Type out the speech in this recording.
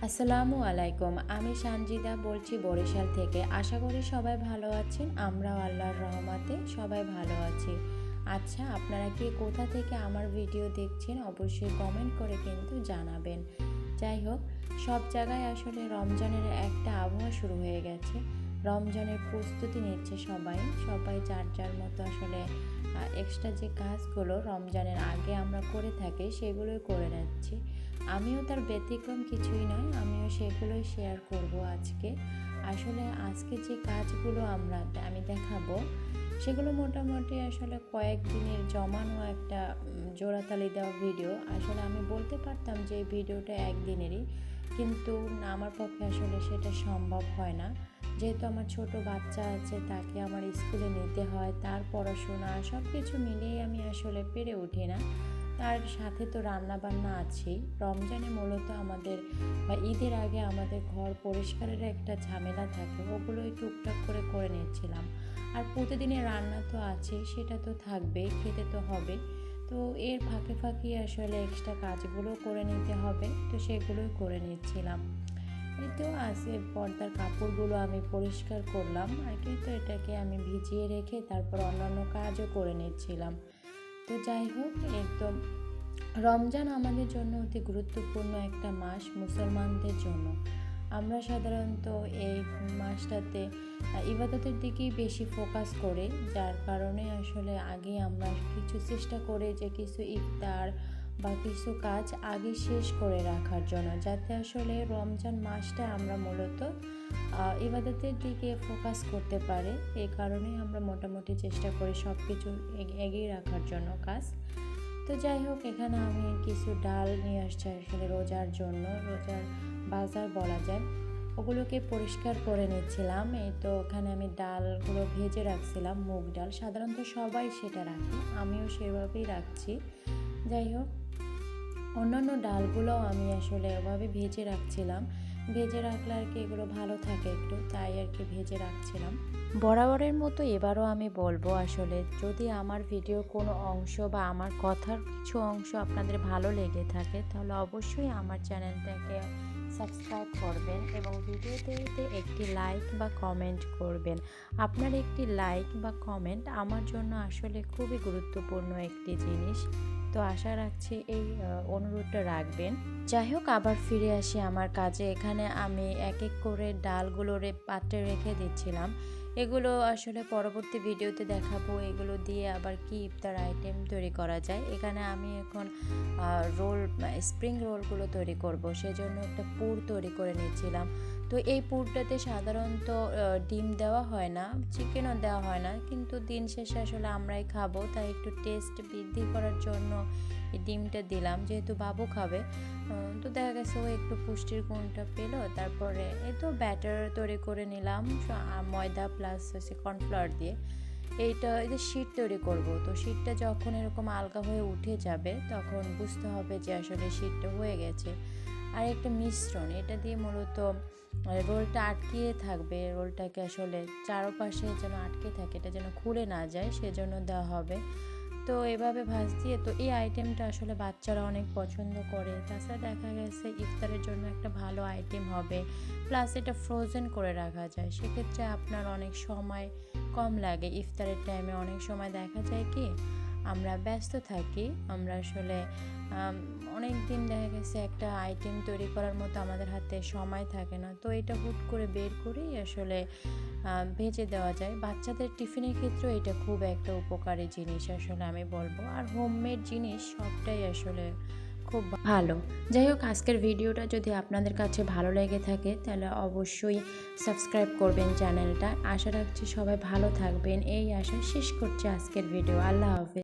আসসালামু আলাইকুম। আমি সানজিদা বলছি বরিশাল থেকে। আশা করি সবাই ভালো আছেন। আমরাও আল্লাহর রহমতে সবাই ভালো আছি। আচ্ছা, আপনারা কে কোথা থেকে আমার ভিডিও দেখছেন অবশ্যই কমেন্ট করে কিন্তু জানাবেন। যাই হোক, সব জায়গায় আসলে রমজানের একটা আবহাওয়া শুরু হয়ে গেছে। রমজানের প্রস্তুতি নিচ্ছে সবাই সবাই যার যার মতো আসলে এক্সট্রা যে কাজগুলো রমজানের আগে আমরা করে থাকি সেগুলোই করে নিচ্ছি। আমিও তার ব্যতিক্রম কিছুই নয়, আমিও সেগুলোই শেয়ার করব আজকে। আসলে আজকে যে কাজগুলো আমি দেখাবো সেগুলো মোটামুটি আসলে কয়েকদিনের জমানো একটা জোড়াতালি দেওয়া ভিডিও। আসলে আমি বলতে পারতাম যে এই ভিডিওটা একদিনেরই, কিন্তু না, আমার পক্ষে আসলে সেটা সম্ভব হয় না। যেহেতু আমার ছোট বাচ্চা আছে, তাকে আমার স্কুলে নিতে হয়, তার পড়াশোনা সব কিছু মিলিয়ে আমি আসলে পেরে উঠি না। তার সাথে তো রান্না বান্না আছেই। রমজানে মূলত আমাদের বা ঈদের আগে আমাদের ঘর পরিষ্কারের একটা ঝামেলা থাকে, ওগুলোই টুকটাক করে করে নিচ্ছিলাম। আর প্রতিদিনের রান্না তো আছেই, সেটা তো থাকবেই, খেতে তো হবে। তো এর ফাঁকে ফাঁকে আসলে এক্সট্রা কাজগুলো করে নিতে হবে, তো সেগুলোই করে নিচ্ছিলাম। এই তো আছে, পর্দার কাপড়গুলো আমি পরিষ্কার করলাম আর কি, তো এটাকে আমি ভিজিয়ে রেখে তারপর অন্যান্য কাজও করে নিচ্ছিলাম। তো যাই হোক, একদম রমজান আমাদের জন্য অতি গুরুত্বপূর্ণ একটা মাস মুসলমানদের জন্য। আমরা সাধারণত এই মাসটাতে ইবাদতের দিকেই বেশি ফোকাস করি, যার কারণে আসলে আগে আমরা কিছু চেষ্টা করি যে কিছু ইফতার বা কিছু কাজ আগে শেষ করে রাখার জন্য, যাতে আসলে রমজান মাসটা আমরা মূলত ইবাদতের দিকে ফোকাস করতে পারি। এই কারণেই আমরা মোটামুটি চেষ্টা করি সব কিছু এগিয়ে রাখার জন্য কাজ। তো যাই হোক, এখানে আমি কিছু ডাল নিয়ে আসছি আসলে রোজার জন্য, রোজার বাজার বলা যায়। ওগুলোকে পরিষ্কার করে নিচ্ছিলাম। এই তো ওখানে আমি ডালগুলো ভেজে রাখছিলাম, মুগ ডাল, সাধারণত সবাই সেটা রাখে, আমিও সেভাবেই রাখছি। যাই হোক, অন্যান্য ডালগুলো আমি আসলে ওভাবে ভেজে রাখছিলাম। ভেজে রাখলে আর কি এগুলো ভালো থাকে একটু, তাই আর কি ভেজে রাখছিলাম। বরাবরের মতো এবারও আমি বলবো, আসলে যদি আমার ভিডিওর কোনো অংশ বা আমার কথার কিছু অংশ আপনাদের ভালো লেগে থাকে তাহলে অবশ্যই আমার চ্যানেলটাকে সাবস্ক্রাইব করবেন এবং ভিডিওতে একটি লাইক বা কমেন্ট করবেন। আপনার একটি লাইক বা কমেন্ট আমার জন্য আসলে খুবই গুরুত্বপূর্ণ একটি জিনিস। তো আশা রাখছি এই অনুরোধটা রাখবেন। যাই হোক, আবার ফিরে আসি আমার কাজে। এখানে আমি এক এক করে ডালগুলোরে পাত্রে রেখে দিচ্ছিলাম। এগুলো আসলে পরবর্তী ভিডিওতে দেখাবো এগুলো দিয়ে আবার কি ইফতার আইটেম তৈরি করা যায়। এখানে আমি এখন রোল, স্প্রিং রোলগুলো তৈরি করব, সেজন্য একটা পুর তৈরি করে নিচ্ছিলাম। তো এই পুরটাতে সাধারণত ডিম দেওয়া হয় না, চিকেনও দেওয়া হয় না, কিন্তু দিন শেষে আসলে আমরাই খাবো, তাই একটু টেস্ট বৃদ্ধি করার জন্য এই ডিমটা দিলাম, যেহেতু বাবু খাবে। তো দেখা গেছে ও একটু পুষ্টির গুণটা পেলো। তারপরে এই তো ব্যাটার তৈরি করে নিলাম ময়দা প্লাস হচ্ছে কর্নফ্লাওয়ার দিয়ে। এই যে শীট তৈরি করব, তো শীটটা যখন এরকম আলগা হয়ে উঠে যাবে তখন বুঝতে হবে যে আসলে শীটটা হয়ে গেছে। আর একটা মিশ্রণ, এটা দিয়ে মূলত রোলটা আটকিয়ে থাকবে, রোলটাকে আসলে চারপাশে যেন আটকে থাকে, এটা যেন খুলে না যায়, সেজন্য দেওয়া হবে। তো এভাবে ভাজ দিয়ে, তো এই আইটেমটা আসলে বাচ্চারা অনেক পছন্দ করে। তাছাড়া দেখা গেছে ইফতারের জন্য একটা ভালো আইটেম হবে, প্লাস এটা ফ্রোজেন করে রাখা যায়, সেক্ষেত্রে আপনার অনেক সময় কম লাগে। ইফতারের টাইমে অনেক সময় দেখা যায় কি আমরা ব্যস্ত থাকি, আমরা আসলে অনেক দিন দেখা গেছে একটা আইটেম তৈরি করার মতো আমাদের হাতে সময় থাকে না, তো এটা হুট করে বের করেই আসলে ভেজে দেওয়া যায়। বাচ্চাদের টিফিনের ক্ষেত্রেও এটা খুব একটা উপকারী জিনিস আসলে আমি বলবো। আর হোমমেড জিনিস সবটাই আসলে খুব ভালো। যাই হোক, আজকের ভিডিওটা যদি আপনাদের কাছে ভালো লেগে থাকে তাহলে অবশ্যই সাবস্ক্রাইব করবেন চ্যানেলটা। আশা রাখছি সবাই ভালো থাকবেন, এই আশা শেষ করছি আজকের ভিডিও। আল্লাহ হাফেজ।